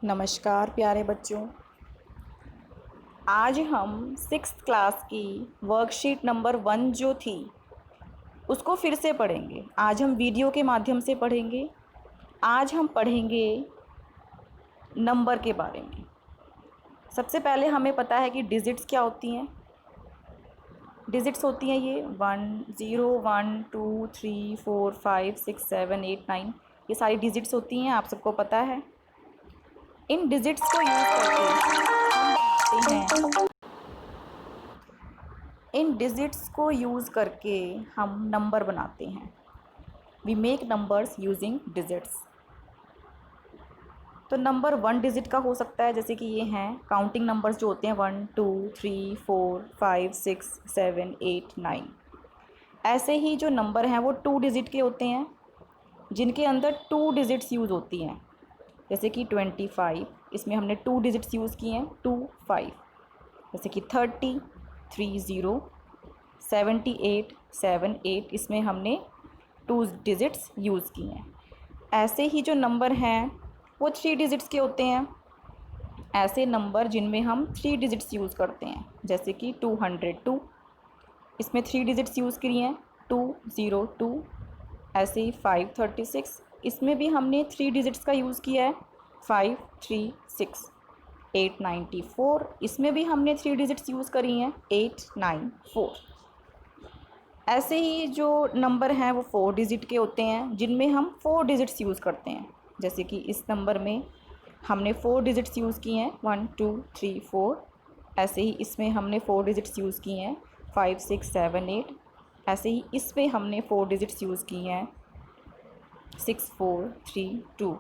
नमस्कार प्यारे बच्चों। आज हम 6th क्लास की वर्कशीट नंबर 1 जो थी उसको फिर से पढ़ेंगे। आज हम वीडियो के माध्यम से पढ़ेंगे। आज हम पढ़ेंगे नंबर के बारे में। सबसे पहले हमें पता है कि डिजिट्स क्या होती हैं। डिजिट्स होती हैं ये 1 0 1 2 3 4 5 6 7 8 9, ये सारी डिजिट्स होती हैं, आप सबको पता है। इन डिजिट्स को यूज़ करके इन डिजिट्स को यूज़ करके हम नंबर बनाते हैं। We make numbers using digits. तो नंबर 1 डिजिट का हो सकता है, जैसे कि ये हैं काउंटिंग नंबर्स जो होते हैं 1 2 3 4 5 6 7 8 9। ऐसे ही जो नंबर हैं वो 2 डिजिट के होते हैं, जिनके अंदर 2 डिजिट्स यूज़ होती हैं। जैसे कि 25, इसमें हमने 2 डिजिट्स यूज़ किए हैं 2 5। जैसे कि 30 3 0, 78 7 8, इसमें हमने 2 डिजिट्स यूज़ किए हैं। ऐसे ही जो नंबर हैं वो 3 डिजिट्स के होते हैं। ऐसे नंबर जिनमें हम 3 डिजिट्स यूज़ करते हैं, जैसे कि 202, इसमें 3 डिजिट्स यूज़ किए हैं 202। ऐसे ही 536, इसमें भी हमने 3 डिजिट्स का यूज़ किया है 536। 894, इसमें भी हमने 3 डिजिट्स यूज़ करी हैं 894। ऐसे ही जो नंबर हैं वो 4 डिजिट के होते हैं, जिनमें हम 4 डिजिट्स यूज़ करते हैं। जैसे कि इस नंबर में हमने 4 डिजिट्स यूज़ किए हैं 1 2 3 4। ऐसे ही इसमें हमने 4 डिजिट्स यूज़ किए हैं 5 6 7 8। ऐसे ही इसमें हमने 4 डिजिट्स यूज़ किए हैं 6 4 3 2।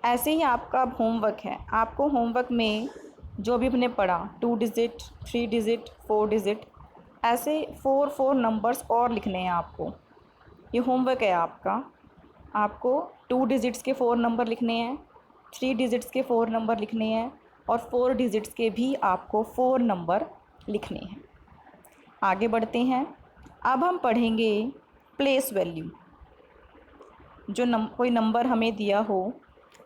ऐसे ही आपका अब होमवर्क है। आपको होमवर्क में जो भी हमने पढ़ा 2 डिजिट 3 डिजिट 4 डिजिट, ऐसे 4 नंबर्स और लिखने हैं आपको। ये होमवर्क है आपका। आपको 2 डिजिट्स के 4 नंबर लिखने हैं, 3 डिजिट्स के 4 नंबर लिखने हैं और 4 डिजिट्स के भी आपको 4 नंबर लिखने हैं। आगे बढ़ते हैं। अब हम पढ़ेंगे प्लेस वैल्यू। जो कोई नंबर हमें दिया हो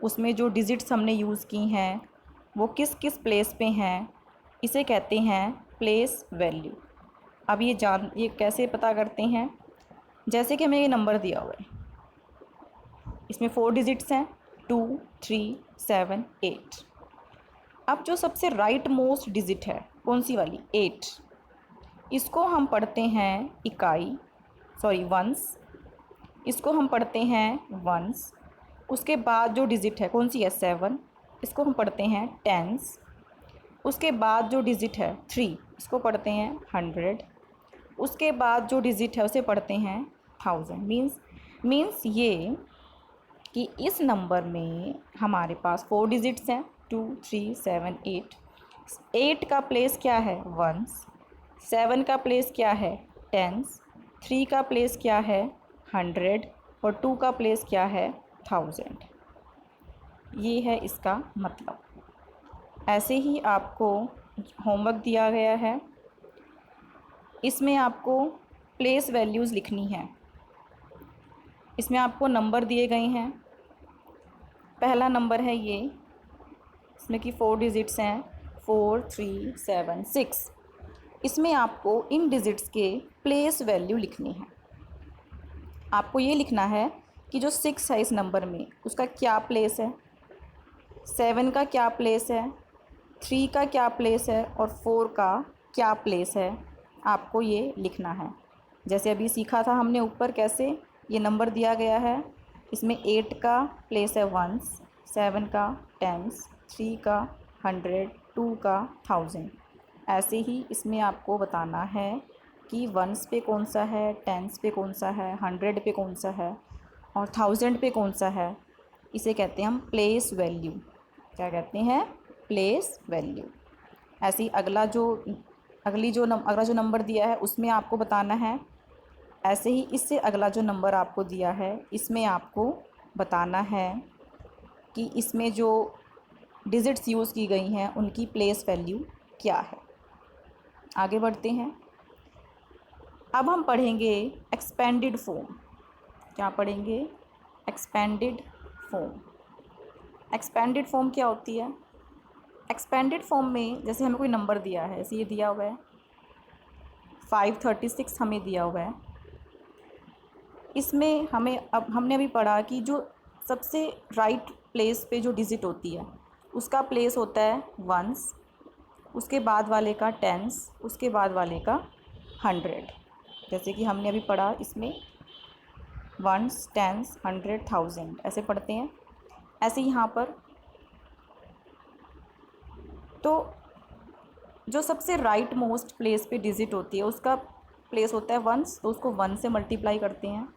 उसमें जो डिजिट्स हमने यूज़ की हैं वो किस किस प्लेस पे हैं, इसे कहते हैं प्लेस वैल्यू। अब ये कैसे पता करते हैं। जैसे कि हमें ये नंबर दिया हुआ है, इसमें 4 डिजिट्स हैं 2 3 7 8। अब जो सबसे राइट मोस्ट डिजिट है कौन सी वाली, 8, इसको हम पढ़ते हैं इकाई, सॉरी वंस। इसको हम पढ़ते हैं वंस। उसके बाद जो डिजिट है कौन सी है, 7, इसको हम पढ़ते हैं टेंस। उसके बाद जो डिजिट है 3, इसको पढ़ते हैं 100। उसके बाद जो डिजिट है उसे पढ़ते हैं 1000। मीन्स ये कि इस नंबर में हमारे पास 4 डिजिट्स हैं 2 3 7 8। 8 का प्लेस क्या है, वंस। 7 का प्लेस क्या है, टेंस। 3 का प्लेस क्या है, 100। और 2 का प्लेस क्या है, 1000। ये है इसका मतलब। ऐसे ही आपको होमवर्क दिया गया है, इसमें आपको प्लेस वैल्यूज़ लिखनी है। इसमें आपको नंबर दिए गए हैं। पहला नंबर है ये, इसमें कि 4 डिजिट्स हैं 4 3 7 6। इसमें आपको इन डिजिट्स के प्लेस वैल्यू लिखनी है। आपको ये लिखना है कि जो 6 है इस नंबर में उसका क्या प्लेस है, 7 का क्या प्लेस है, 3 का क्या प्लेस है और 4 का क्या प्लेस है। आपको ये लिखना है। जैसे अभी सीखा था हमने ऊपर कैसे ये नंबर दिया गया है, इसमें 8 का प्लेस है वंस, 7 का टेंस, 3 का 100, 2 का 1000। ऐसे ही इसमें आपको बताना है कि वंस पे कौन सा है, टेंस पे कौन सा है, 100 पे कौन सा है और 1000 पे कौन सा है। इसे कहते हैं हम प्लेस वैल्यू। क्या कहते हैं, प्लेस वैल्यू। ऐसे ही अगला जो नंबर दिया है उसमें आपको बताना है। ऐसे ही इससे अगला जो नंबर आपको दिया है इसमें आपको बताना है कि इसमें जो डिजिट्स यूज़ की गई हैं उनकी प्लेस वैल्यू क्या है। आगे बढ़ते हैं। अब हम पढ़ेंगे एक्सपेंडेड फॉर्म। क्या पढ़ेंगे, एक्सपेंडेड फॉर्म। एक्सपेंडेड फॉर्म क्या होती है? एक्सपेंडेड फॉर्म में जैसे हमें कोई नंबर दिया है, जैसे ये दिया हुआ है 536 हमें दिया हुआ है। इसमें हमने अभी पढ़ा कि जो सबसे राइट प्लेस पे जो डिजिट होती है उसका प्लेस होता है वंस, उसके बाद वाले का टेंस, उसके बाद वाले का 100। जैसे कि हमने अभी पढ़ा इसमें वंस, टेंस, 100, 1000 ऐसे पढ़ते हैं। ऐसे यहाँ पर तो जो सबसे राइट मोस्ट प्लेस पे डिजिट होती है उसका प्लेस होता है वंस, तो उसको 1 से मल्टीप्लाई करते हैं।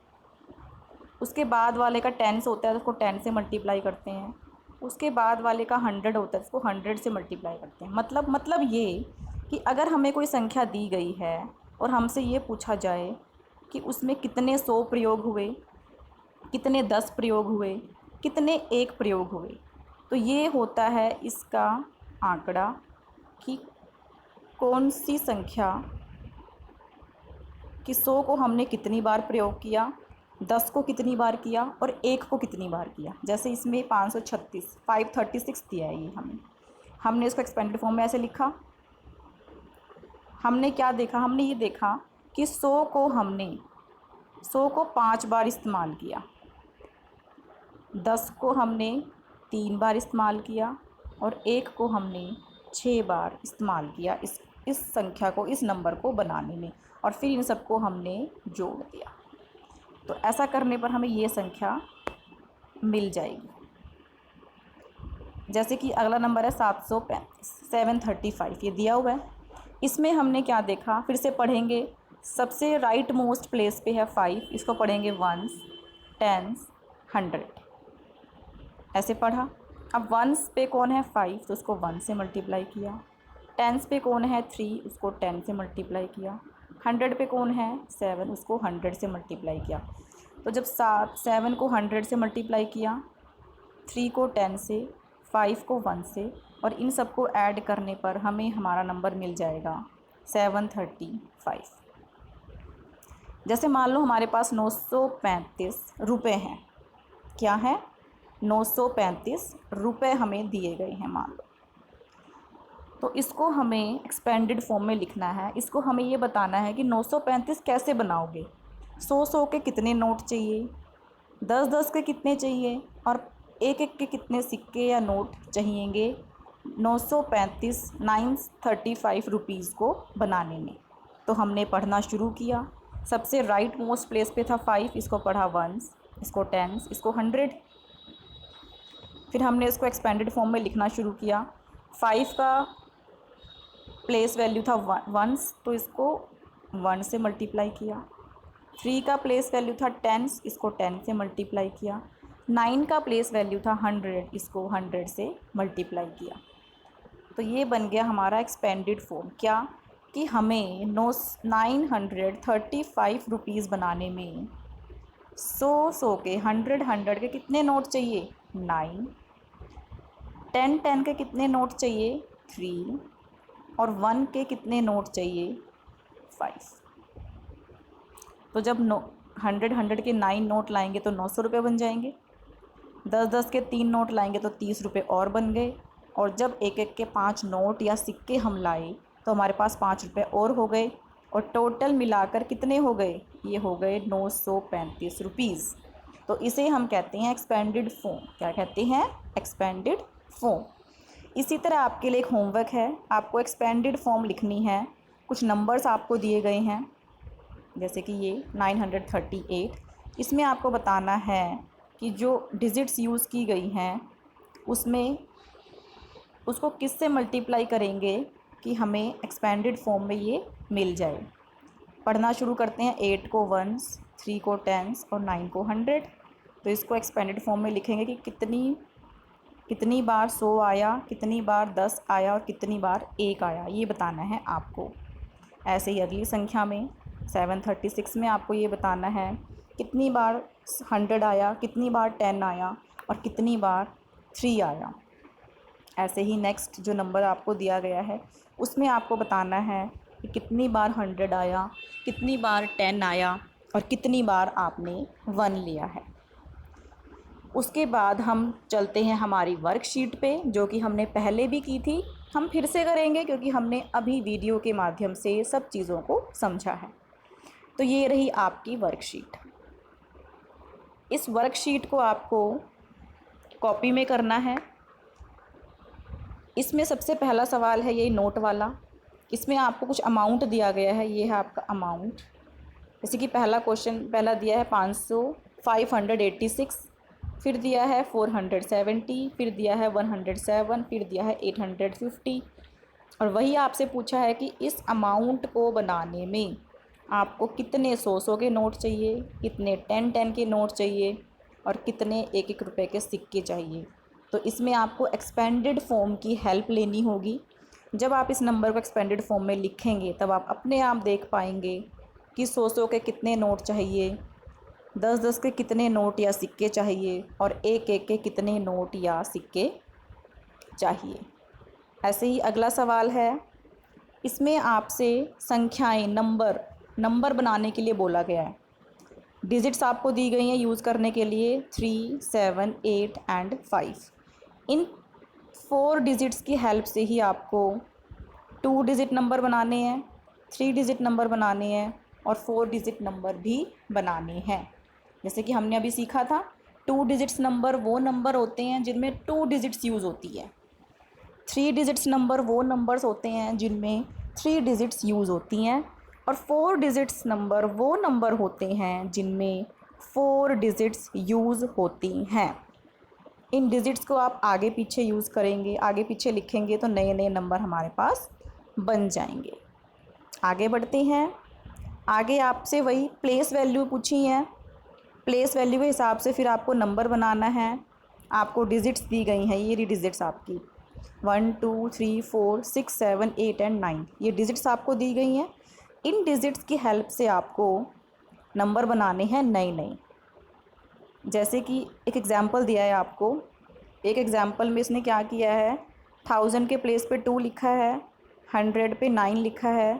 उसके बाद वाले का टेंस होता है तो उसको 10 से मल्टीप्लाई करते हैं। उसके बाद वाले का 100 होता है उसको 100 से मल्टीप्लाई करते हैं। मतलब ये कि अगर हमें कोई संख्या दी गई है और हमसे ये पूछा जाए कि उसमें कितने 100 प्रयोग हुए, कितने 10 प्रयोग हुए, कितने 1 प्रयोग हुए, तो ये होता है इसका आंकड़ा कि कौन सी संख्या कि 100 को हमने कितनी बार प्रयोग किया, 10 को कितनी बार किया और 1 को कितनी बार किया। जैसे इसमें 536 दिया है, ये हमने इसको एक्सपेंडेड फॉर्म में ऐसे लिखा। हमने क्या देखा? हमने ये देखा कि 100 को 5 बार इस्तेमाल किया, 10 को हमने 3 बार इस्तेमाल किया और 1 को हमने 6 बार इस्तेमाल किया इस संख्या को, इस नंबर को बनाने में, और फिर इन सबको हमने जोड़ दिया। तो ऐसा करने पर हमें ये संख्या मिल जाएगी। जैसे कि अगला नंबर है 735 ये दिया हुआ है। इसमें हमने क्या देखा, फिर से पढ़ेंगे। सबसे राइट मोस्ट प्लेस पे है 5, इसको पढ़ेंगे वंस, टेंस, 100 ऐसे पढ़ा। अब वंस पे कौन है 5, तो उसको 1 से मल्टीप्लाई किया। टेंस पे कौन है 3, उसको 10 से मल्टीप्लाई किया। 100 पे कौन है 7, उसको 100 से मल्टीप्लाई किया। तो जब 7 को 100 से मल्टीप्लाई किया, 3 को 10 से, 5 को 1 से, और इन सबको ऐड करने पर हमें हमारा नंबर मिल जाएगा 735। जैसे मान लो हमारे पास 935 रुपये हैं। क्या है? 935 रुपये हमें दिए गए हैं मान लो। तो इसको हमें एक्सपेंडेड फॉर्म में लिखना है। इसको हमें ये बताना है कि 935 कैसे बनाओगे। 100 के कितने नोट चाहिए, 10 के कितने चाहिए, और 1 के कितने सिक्के या नोट चाहिएंगे 935 रुपीज़ को बनाने में। तो हमने पढ़ना शुरू किया। सबसे राइट मोस्ट प्लेस पे था 5, इसको पढ़ा वंस, इसको टेंस, इसको 100। फिर हमने इसको एक्सपेंडेड फॉर्म में लिखना शुरू किया। 5 का प्लेस वैल्यू था वंस, तो इसको 1 से मल्टीप्लाई किया। 3 का प्लेस वैल्यू था 10, इसको 10 से मल्टीप्लाई किया। 9 का प्लेस वैल्यू था 100, इसको 100 से मल्टीप्लाई किया। तो ये बन गया हमारा एक्सपेंडेड फॉर्म। क्या कि हमें 935 रुपीज़ बनाने में 100 के 100 के कितने नोट चाहिए 9, 10 के कितने नोट चाहिए 3, और 1 के कितने नोट चाहिए 5। तो जब 100 के 9 नोट लाएंगे तो 900 रुपये बन जाएंगे। 10 के 3 नोट लाएंगे तो 30 रुपये और बन गए। और जब 1 के 5 नोट या सिक्के हम लाए तो हमारे पास 5 रुपये और हो गए, और टोटल मिलाकर कितने हो गए? ये हो गए 935 रुपीज़। तो इसे हम कहते हैं एक्सपेंडेड फॉर्म। क्या कहते हैं? Expanded form. इसी तरह आपके लिए एक होमवर्क है, आपको एक्सपेंडेड फॉर्म लिखनी है। कुछ नंबर्स आपको दिए गए हैं, जैसे कि ये 938। इसमें आपको बताना है कि जो डिजिट्स यूज़ की गई हैं उसमें उसको किस से मल्टीप्लाई करेंगे कि हमें एक्सपेंडेड फॉर्म में ये मिल जाए। पढ़ना शुरू करते हैं। 8 को वंस, 3 को टेंस और 9 को 100। तो इसको एक्सपेंडेड फॉर्म में लिखेंगे कि कितनी बार 100 आया, कितनी बार 10 आया और कितनी बार 1 आया, ये बताना है आपको। ऐसे ही अगली संख्या में 736 में आपको ये बताना है कितनी बार 100 आया, कितनी बार 10 आया और कितनी बार 3 आया। ऐसे ही नेक्स्ट जो नंबर आपको दिया गया है उसमें आपको बताना है कि कितनी बार 100 आया, कितनी बार 10 आया और कितनी बार आपने 1 लिया है। उसके बाद हम चलते हैं हमारी वर्कशीट पे, जो कि हमने पहले भी की थी। हम फिर से करेंगे क्योंकि हमने अभी वीडियो के माध्यम से सब चीज़ों को समझा है। तो ये रही आपकी वर्कशीट। इस वर्कशीट को आपको कॉपी में करना है। इसमें सबसे पहला सवाल है ये नोट वाला। इसमें आपको कुछ अमाउंट दिया गया है, ये है आपका अमाउंट। जैसे कि पहला क्वेश्चन पहला दिया है 500, 586, फिर दिया है 470, फिर दिया है 107, फिर दिया है 850। और वही आपसे पूछा है कि इस अमाउंट को बनाने में आपको कितने 100 के नोट चाहिए, कितने 10 के नोट चाहिए और कितने 1 रुपए के सिक्के चाहिए। तो इसमें आपको एक्सपेंडेड फॉर्म की हेल्प लेनी होगी। जब आप इस नंबर को एक्सपेंडेड फॉर्म में लिखेंगे तब आप अपने आप देख पाएंगे कि 100 के कितने नोट चाहिए, 10 के कितने नोट या सिक्के चाहिए और 1 के कितने नोट या सिक्के चाहिए। ऐसे ही अगला सवाल है, इसमें आपसे संख्याएं नंबर बनाने के लिए बोला गया है। डिजिट्स आपको दी गई हैं यूज़ करने के लिए 3, 7, 8 एंड 5। इन 4 डिजिट्स की हेल्प से ही आपको 2 डिजिट नंबर बनाने हैं, 3 डिजिट नंबर बनाने हैं और 4 डिजिट नंबर भी बनाने हैं। जैसे कि हमने अभी सीखा था, 2 डिजिट्स नंबर वो नंबर होते हैं जिनमें 2 डिजिट्स यूज़ होती है। 3 डिजिट्स नंबर वो नंबर्स होते हैं जिनमें 3 डिजिट्स यूज़ होती हैं। और 4 डिजिट्स नंबर वो नंबर होते हैं जिनमें 4 डिजिट्स यूज़ होती हैं। इन डिजिट्स को आप आगे पीछे यूज़ करेंगे, आगे पीछे लिखेंगे तो नए नए नंबर हमारे पास बन जाएंगे। आगे बढ़ते हैं। आगे आपसे वही प्लेस वैल्यू पूछी है। प्लेस वैल्यू के हिसाब से फिर आपको नंबर बनाना है। आपको डिजिट्स दी गई हैं, ये डिजिट्स आपकी 1, 2, 3, 4, 6, 7, 8 एंड 9, ये डिजिट्स आपको दी गई हैं। इन डिजिट्स की हेल्प से आपको नंबर बनाने हैं नए नए। जैसे कि एक एग्ज़ाम्पल दिया है आपको। एक एग्ज़ाम्पल में इसने क्या किया है, 1000 के प्लेस पे 2 लिखा है, 100 पे 9 लिखा है,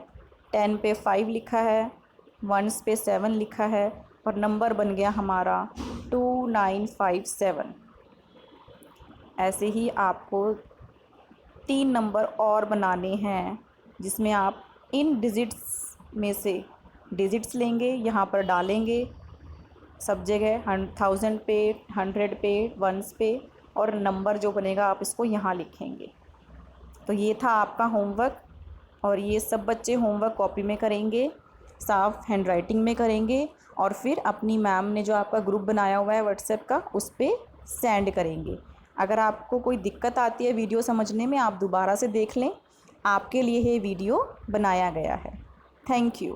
10 पे 5 लिखा है, 1s पे 7 लिखा है और नंबर बन गया हमारा 2957। ऐसे ही आपको 3 नंबर और बनाने हैं जिसमें आप इन डिजिट्स में से डिजिट्स लेंगे, यहाँ पर डालेंगे सब जगह 1000 पे, 100 पे, 1s पे और नंबर जो बनेगा आप इसको यहाँ लिखेंगे। तो ये था आपका होमवर्क और ये सब बच्चे होमवर्क कॉपी में करेंगे, साफ हैंडराइटिंग में करेंगे और फिर अपनी मैम ने जो आपका ग्रुप बनाया हुआ है व्हाट्सएप का उस पर सेंड करेंगे। अगर आपको कोई दिक्कत आती है वीडियो समझने में, आप दोबारा से देख लें, आपके लिए ये वीडियो बनाया गया है। Thank you.